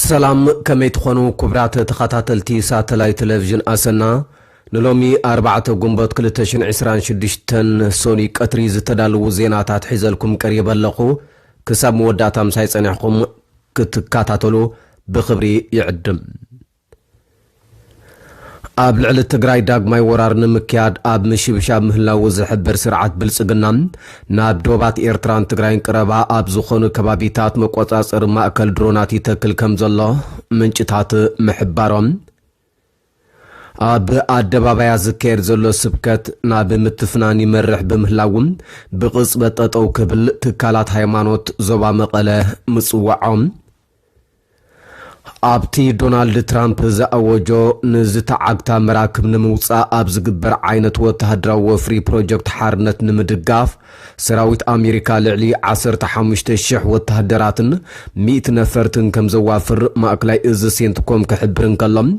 سلام كميت خونو كبرات تخاتلتي ساتلاي تلفزيون أسنا نلومي 4 قنبات كلتشن عسران شدشتن سوني قطري زتدالو زيناتات حيزلكم قريبا لقو كساب موداتام سايصنعكم كتكاتاتلو بخبري يعدم اب لعل التግራይ ዳግማይ ወራር ንምክያድ ኣብ ምሽብሻብ ምህላው ዝሕበር ስርዓት ብልጽግና ናብ ዶባት ኤርትራን ትግራይን ቅረባ ኣብ ዝኾኑ ከባቢታት መቆጻጸር ማእከል ድሮናት ይተክል ከም ዘሎ ምንጭታት ምሕባሮም ኣብ ኣደባባያ ዝካየድ ዘሎ ስብከት ናብ ምትፍናን ይመርሕ በምህላውም ብቅጽበት ጠጠው ክብል ትካላት ሃይማኖት ዞባ መቐለ ምጽዋዖም ኣብቲ ዶናልድ ትራምፕ ዘአወጆ ንዝተዓግታ መራክብ ንምውፃእ ኣብ ዝግበር ዓይነት ወተሃደራዊ ወፍሪ ፕሮጀክት ሓርነት ንምድጋፍ ሰራዊት ኣሜሪካ ልዕሊ 15,000 ወተሃደራትን 100 ነፈርትን ከም ዘዋፍር ማእከላይ እዝ ሴንትኮም ክሕብርን ከሎም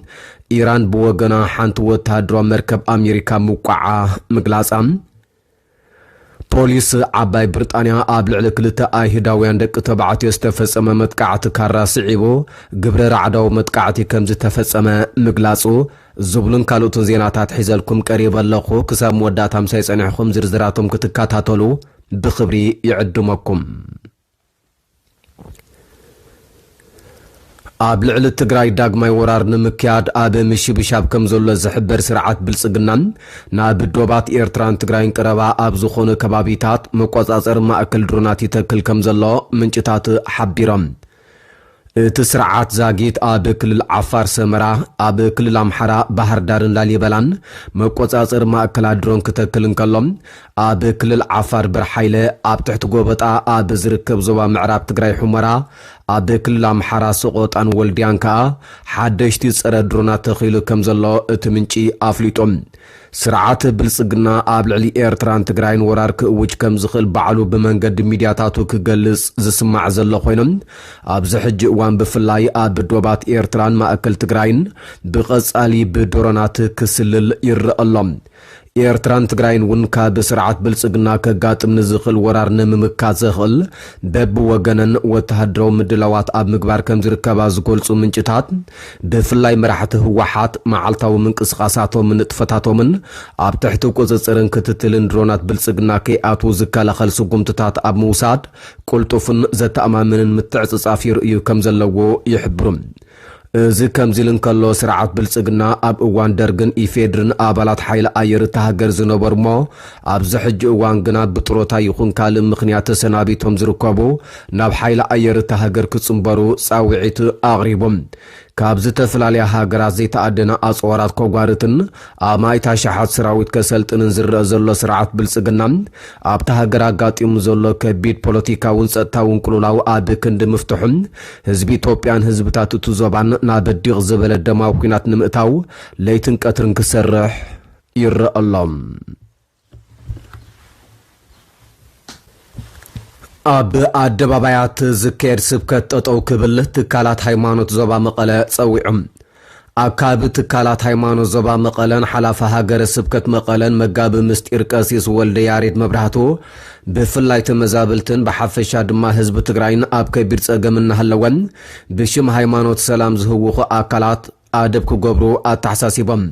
ኢራን ብወገና ሓንቲ ወተሃደራዊ መርከብ ኣሜሪካ ምቋዓ ምግላጻ ፖሊስ ዓባይ ብሪጣንያ ኣብ ልዕሊ ክልተ ኣይሁዳውያን ደቂ ተባዕትዮ ዝተፈጸመ መጥቃዕቲ ካራ ስዒቦ ግብረ ራዕዳዊ መጥቃዕቲ ከም ዝተፈጸመ ምግላጹ ዝብሉን ካልኦትን ዜናታት ሒዘልኩም ቀሪበ ኣለኹ ክሳብ መወዳእታ ምሳይ ጸኒሕኩም ዝርዝራቶም ክትከታተሉ ብኽብሪ ይዕድመኩም ኣብ ልዕሊ ትግራይ ዳግማይ ወራር ንምክያድ ኣብ ምሽብሻብ ከም ዘሎ ዝሕበር ስርዓት ብልጽግና ናብ ዶባት ኤርትራን ትግራይን ቅረባ ኣብ ዝኾኑ ከባቢታት መቆጻጸር ማእከል ድሮናት ይተክል ከም ዘሎ ምንጭታት ሓቢሮም እቲ ስርዓት ዛጊት ኣብ ክልል ዓፋር ሰመራ ኣብ ክልል ኣምሓራ ባህር ዳርን ላሊበላን መቆጻጸር ማእከላት ድሮን ክተክል እንከሎም ኣብ ክልል ዓፋር ብርሓይለ ኣብ ትሕቲ ጎበጣ ኣብ ዝርከብ ዞባ ምዕራብ ትግራይ ሑመራ ኣብ ክልል ኣምሓራ ሰቆጣን ወልድያን ከዓ ሓደሽቲ ጸረ ድሮናት ተኺሉ ከም ዘሎ እቲ ምንጪ ኣፍሊጦም ስርዓት ብልጽግና ኣብ ልዕሊ ኤርትራን ትግራይን ወራር ክእውጅ ከም ዝኽእል ባዕሉ ብመንገዲ ሚድያታቱ ክገልጽ ዝስማዕ ዘሎ ኮይኖም ኣብዚ ሕጂ እዋን ብፍላይ ኣብ ዶባት ኤርትራን ማእከል ትግራይን ብቐጻሊ ብድሮናት ክስልል ይረአሎም ኤርትራን ትግራይን ውን ካብ ስርዓት ብልጽግና ከጋጥም ንዝኽእል ወራር ንምምካት ዝኽእል በብወገነን ወተሃደራዊ ምድላዋት ኣብ ምግባር ከም ዝርከባ ዝገልጹ ምንጭታት ብፍላይ መራሕቲ ህወሓት መዓልታዊ ምንቅስቓሳቶም ንጥፈታቶምን ኣብ ትሕቲ ቁፅጽርን ክትትልን ድሮናት ብልጽግና ከይኣትዉ ዝከላኸል ስጉምትታት ኣብ ምውሳድ ቁልጡፍን ዘተኣማምንን ምትዕጽጻፍ ይርእዩ ከም ዘለዎ ይሕብሩ እዚ ከምዚልን ከሎ ስርዓት ብልጽግና ኣብ እዋን ደርግን ኢፌድርን ኣባላት ሓይሊ ኣየር ተሃገር ዝነበርሞ ኣብዚ ሕጂ እዋን ግና ብጥሮታ ይኹን ካልእ ምኽንያት ተሰናቢቶም ዝርከቡ ናብ ሓይሊ ኣየር ተሃገር ክጽምበሩ ጻውዒት ኣቕሪቦም ካብ ዝተፈላለዩ ሃገራት ዘይተኣደነ ኣጽዋራት ኮጓርትን ኣማይታ ሸሓት ሰራዊት ከሰልጥንን ዝረአ ዘሎ ስርዓት ብልጽግና ኣብታ ሃገር ኣጋጢሙ ዘሎ ከቢድ ፖለቲካውን ጸጥታውን ቅልውላው ኣብ ክንዲ ምፍትሑን ህዝቢ ኢትዮጵያን ህዝብታት እቲ ዞባን ናብ ድቕ ዝበለ ደማዊ ኩናት ንምእታው ለይትን ቀትርን ክሰርሕ ይረአሎም ኣብ ኣደባባያት ዝካየድ ስብከት ጠጠው ክብል ትካላት ሃይማኖት ዞባ መቐለ ጸዊዖም ኣካብ ትካላት ሃይማኖት ዞባ መቐለን ሓላፋ ሃገረ ስብከት መቐለን መጋቢ ምስጢር ቀሲስ ወልደ ያሬድ መብራህቱ ብፍላይ ተመዛብልትን ብሓፈሻ ድማ ህዝቢ ትግራይን ኣብ ከቢድ ጸገም እናሃለወን ብሽም ሃይማኖት ሰላም ዝህውኹ ኣካላት ኣደብ ክገብሩ ኣተሓሳሲቦም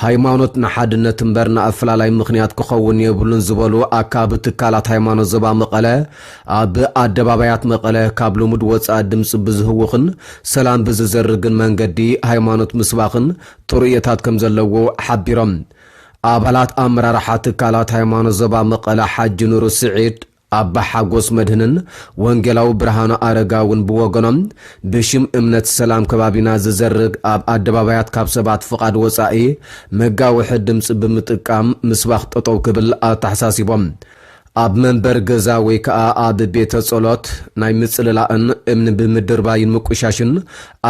ሃይማኖት ንሓድነት እምበርና ኣፈላላይ ምኽንያት ክኸውን የብሉን ዝበሉ ኣካብ ትካላት ሃይማኖት ዞባ መቐለ ኣብ ኣደባባያት መቐለ ካብ ልሙድ ወጻእ ድምፂ ብዝህውኽን ሰላም ብዝዘርግን መንገዲ ሃይማኖት ምስባኽን ጥሩየታት ከም ዘለዎ ሓቢሮም ኣባላት ኣመራርሓ ትካላት ሃይማኖት ዞባ መቐለ ሓጂ ኑሩ ስዒድ ኣባ ሓጎስ መድህንን ወንጌላዊ ብርሃኑ ኣረጋውን ብወገኖም ብሽም እምነት ሰላም ከባቢና ዝዘርግ ኣብ ኣደባባያት ካብ ሰባት ፍቓድ ወጻኢ መጋውሒ ድምፂ ብምጥቃም ምስባኽ ጠጠው ክብል ኣተሓሳሲቦም ኣብ መንበር ገዛ ወይ ከዓ ኣብ ቤተ ጸሎት ናይ ምጽልላእን እምኒ ብምድርባይን ምቁሻሽን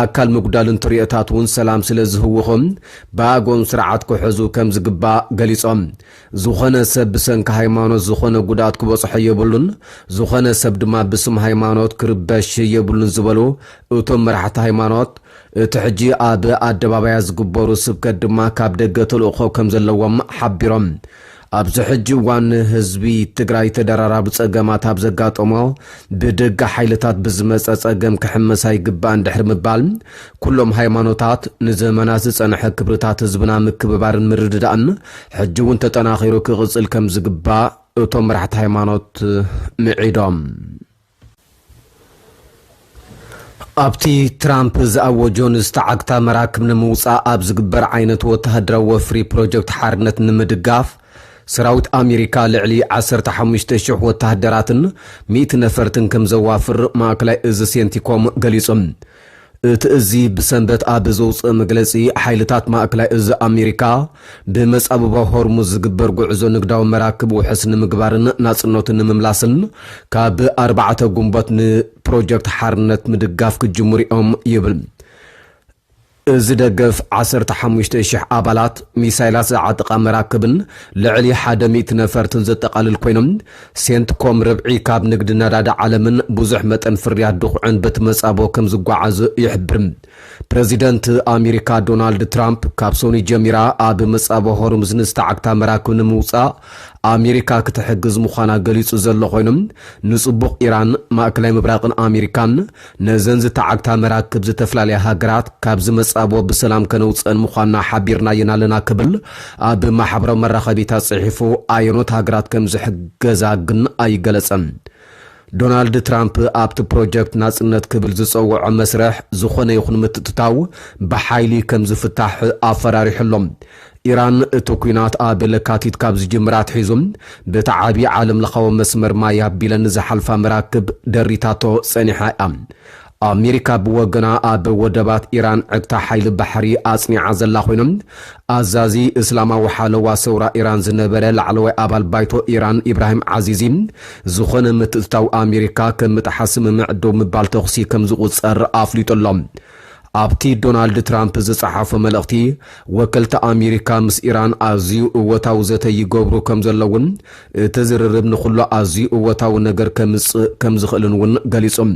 ኣካል ምጉዳልን ትርኢታት እውን ሰላም ስለ ዝህውኹም ብኣጎም ስርዓት ክሕዙ ከም ዝግባእ ገሊጾም ዝኾነ ሰብ ብሰንኪ ሃይማኖት ዝኾነ ጉድኣት ክበጽሖ የብሉን ዝኾነ ሰብ ድማ ብስም ሃይማኖት ክርበሽ የብሉን ዝበሉ እቶም መራሕቲ ሃይማኖት እቲ ሕጂ ኣብ ኣደባባያ ዝግበሩ ስብከት ድማ ካብ ደገ ተልእኾ ከም ዘለዎም ሓቢሮም ኣብዚ ሕጂ እዋን ህዝቢ ትግራይ ተደራራቢ ፀገማት ኣብ ዘጋጠሞ ብደጋ ሓይልታት ብዝመፀ ፀገም ክሕመሳ ይግባእ እንድሕር ምባል ኩሎም ሃይማኖታት ንዘመናት ዝፀንሐ ክብርታት ህዝብና ምክብባርን ምርድዳእን ሕጂ እውን ተጠናኺሩ ክቕፅል ከም ዝግባእ እቶም መራሕቲ ሃይማኖት ምዒዶም ኣብቲ ትራምፕ ዝኣወጆን ዝተዓግታ መራክብ ንምውፃእ ኣብ ዝግበር ዓይነት ወተሃደራዊ ወፍሪ ፕሮጀክት ሓርነት ንምድጋፍ ሰራዊት ኣሜሪካ ልዕሊ 15,000 ወተሃደራትን 100 ነፈርትን ከም ዘዋፍር ማእከላይ እዚ ሴንቲኮም ገሊጾም እቲ እዚ ብሰንበት ኣብ ዘውፅእ መግለጺ ሓይልታት ማእከላይ እዚ ኣሜሪካ ብመጻብባ ሆርሙዝ ዝግበር ጉዕዞ ንግዳዊ መራክብ ውሕስ ንምግባርን ናጽነትን ንምምላስን ካብ 4 ጉንበት ንፕሮጀክት ሓርነት ምድጋፍ ክጅምሩ እዮም ይብል እዚ ደገፍ 15,000 ኣባላት ሚሳይላት ዝዓጠቓ መራክብን ልዕሊ 100 ነፈርትን ዘጠቓልል ኮይኖም ሴንትኮም ርብዒ ካብ ንግዲ ነዳዲ ዓለምን ብዙሕ መጠን ፍርያት ድኹዕን በቲ መጻቦ ከም ዝጓዓዝ ይሕብር ፕሬዚደንት ኣሜሪካ ዶናልድ ትራምፕ ካብ ሶኒ ጀሚራ ኣብ መጻቦ ሆርሙዝ ንዝተዓግታ መራክብ ንምውፃእ ኣሜሪካ ክትሕግዝ ምዃና ገሊጹ ዘሎ ኮይኖም ንጽቡቕ ኢራን ማእከላይ ምብራቕን ኣሜሪካን ነዘን ዝተዓግታ መራክብ ዝተፈላለያ ሃገራት ካብ ዝመጻቦ ብሰላም ከነውፅአን ምዃና ሓቢርና የናለና ክብል ኣብ ማሕበራዊ መራኸቢታት ጽሒፉ ኣየኖት ሃገራት ከም ዝሕገዛ ግን ኣይገለጸን ዶናልድ ትራምፕ ኣብቲ ፕሮጀክት ናጽነት ክብል ዝጸውዖ መስርሕ ዝኾነ ይኹን ምትእትታው ብሓይሊ ከም ዝፍታሕ ኣፈራሪሕሎም ኢራን እቲ ኩናት ኣብ ለካቲት ካብ ዝጅምራት ሒዞም በቲ ዓብዪ ዓለም ለኻዊ መስመር ማይ ኣቢለን ዝሓልፋ መራክብ ደሪታቶ ጸኒሓ እያ ኣሜሪካ ብወገና ኣብ ወደባት ኢራን ዕግታ ሓይሊ ባሕሪ ኣጽኒዓ ዘላ ኮይኖም ኣዛዚ እስላማዊ ሓለዋ ሰውራ ኢራን ዝነበረ ላዕለዋይ ኣባል ባይቶ ኢራን ኢብራሂም ዓዚዚ ዝኾነ ምትእትታው ኣሜሪካ ከም ምጥሓስ ስምምዕ ዶ ምባል ተኽሲ ከም ዝቝጸር ኣፍሊጦሎም ኣብቲ ዶናልድ ትራምፕ ዝጸሓፈ መልእኽቲ ወከልቲ ኣሜሪካ ምስ ኢራን ኣዝዩ እወታዊ ዘተ ይገብሩ ከም ዘለውን እቲ ዝርርብ ንኹሉ ኣዝዩ እወታዊ ነገር ከምጽእ ከም ዝኽእልን እውን ገሊጾም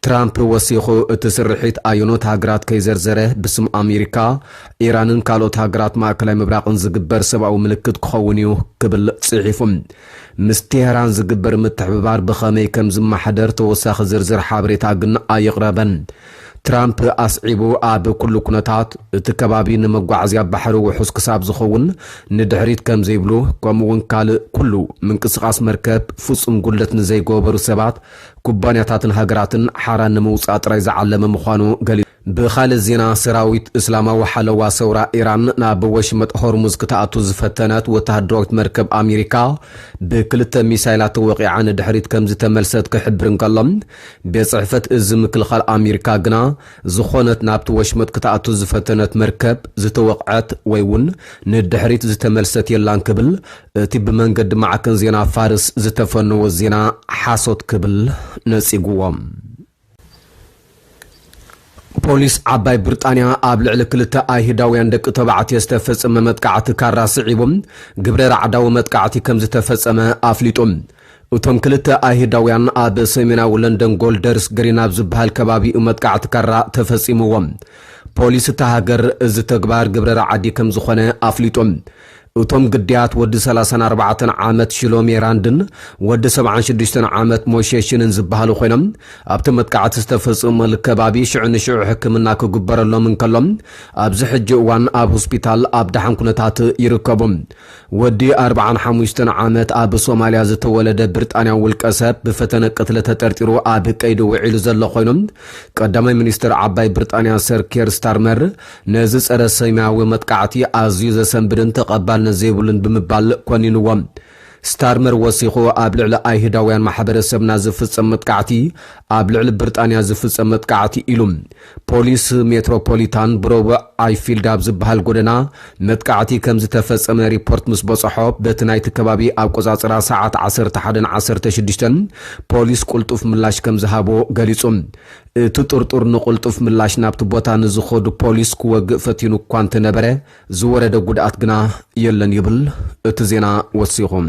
ትራምፕ ወሲኹ እቲ ስርሒት ኣየኖት ሃገራት ከይዘርዘረ ብስም ኣሜሪካ ኢራንን ካልኦት ሃገራት ማእከላይ ምብራቕን ዝግበር ሰብኣዊ ምልክት ክኸውን እዩ ክብል ጽሒፉ ምስ ቴህራን ዝግበር ምትሕብባር ብኸመይ ከም ዝመሓደር ተወሳኺ ዝርዝር ሓበሬታ ግን ኣይቕረበን ትራምፕ ኣስዒቡ ኣብ ኩሉ ኩነታት እቲ ከባቢ ንመጓዓዝያ ባሕሪ ውሑስ ክሳብ ዝኸውን ንድሕሪት ከም ዘይብሉ ከምኡውን ካልእ ኩሉ ምንቅስቓስ መርከብ ፍጹም ጉድለት ንዘይገበሩ ሰባት ኩባንያታትን ሃገራትን ሓራን ንምውፃእ ጥራይ ዝዓለመ ምዃኑ ገሊጹ ብኻልእ ዜና ሰራዊት እስላማዊ ሓለዋ ሰውራ ኢራን ናብ ወሽመጥ ሆርሙዝ ክትኣቱ ዝፈተነት ወተሃደራዊት መርከብ ኣሜሪካ ብክልተ ሚሳይላት ተወቂዓ ንድሕሪት ከም ዝተመልሰት ክሕብር እንከሎም ብጽሕፈት እዚ ምክልኻል ኣሜሪካ ግና ዝኾነት ናብቲ ወሽመጥ ክትኣቱ ዝፈተነት መርከብ ዝተወቕዐት ወይ እውን ንድሕሪት ዝተመልሰት የላን ክብል እቲ ብመንገዲ ማዕከን ዜና ፋርስ ዝተፈነወ ዜና ሓሶት ክብል ነጺግዎም ፖሊስ ዓባይ ብሪጣንያ ኣብ ልዕሊ ክልተ ኣይሁዳውያን ደቂ ተባዕትዮ ዝተፈጸመ መጥቃዕቲ ካራ ስዒቦም ግብረ ረዓዳዊ መጥቃዕቲ ከም ዝተፈጸመ ኣፍሊጦም እቶም ክልተ ኣይሁዳውያን ኣብ ሰሜናዊ ለንደን ጎልደርስ ግሪን ኣብ ዝበሃል ከባቢ መጥቃዕቲ ካራ ተፈጺምዎም ፖሊስ እታ ሃገር እዚ ተግባር ግብረ ረዓዲ ከም ዝኾነ ኣፍሊጦም እቶም ግድያት ወዲ 34 ዓመት ሽሎሜራንድን ወዲ 76 ዓመት ሞሸሽንን ዝበሃሉ ኮይኖም ኣብቲ መጥቃዕቲ ዝተፈጸመሉ ከባቢ ሽዑ ንሽዑ ሕክምና ክግበረሎም እንከሎም ኣብዚ ሕጂ እዋን ኣብ ሆስፒታል ኣብ ድሓን ኩነታት ይርከቡ ወዲ 45 ዓመት ኣብ ሶማልያ ዝተወለደ ብሪጣንያዊ ውልቀ ሰብ ብፈተነ ቅትለ ተጠርጢሩ ኣብ ቀይዲ ውዒሉ ዘሎ ኮይኖም ቀዳማይ ሚኒስትር ዓባይ ብሪጣንያ ሰር ኬር ስታርመር ነዚ ጸረ ሰማያዊ መጥቃዕቲ ኣዝዩ ዘሰንብድን ተቐባል ነዘይብሉን ብምባል ኮኒንዎም ስታርመር ወሲኹ ኣብ ልዕሊ ኣይሁዳውያን ማሕበረሰብና ዝፍጸም መጥቃዕቲ ኣብ ልዕሊ ብሪጣንያ ዝፍጸም መጥቃዕቲ ኢሉ ፖሊስ ሜትሮፖሊታን ብረቡዕ ኣይፊልድ ኣብ ዝበሃል ጎደና መጥቃዕቲ ከም ዝተፈጸመ ሪፖርት ምስ በጽሖ በቲ ናይቲ ከባቢ ኣብ ቆጻጽራ ሰዓት 11:16 ፖሊስ ቁልጡፍ ምላሽ ከም ዝሃቦ ገሊጹ እቲ ጥርጡር ንቁልጡፍ ምላሽ ናብቲ ቦታ ንዝኸዱ ፖሊስ ክወግእ ፈቲኑ እኳ እንተነበረ ዝወረደ ጉድኣት ግና የለን ይብል እቲ ዜና ወሲኹም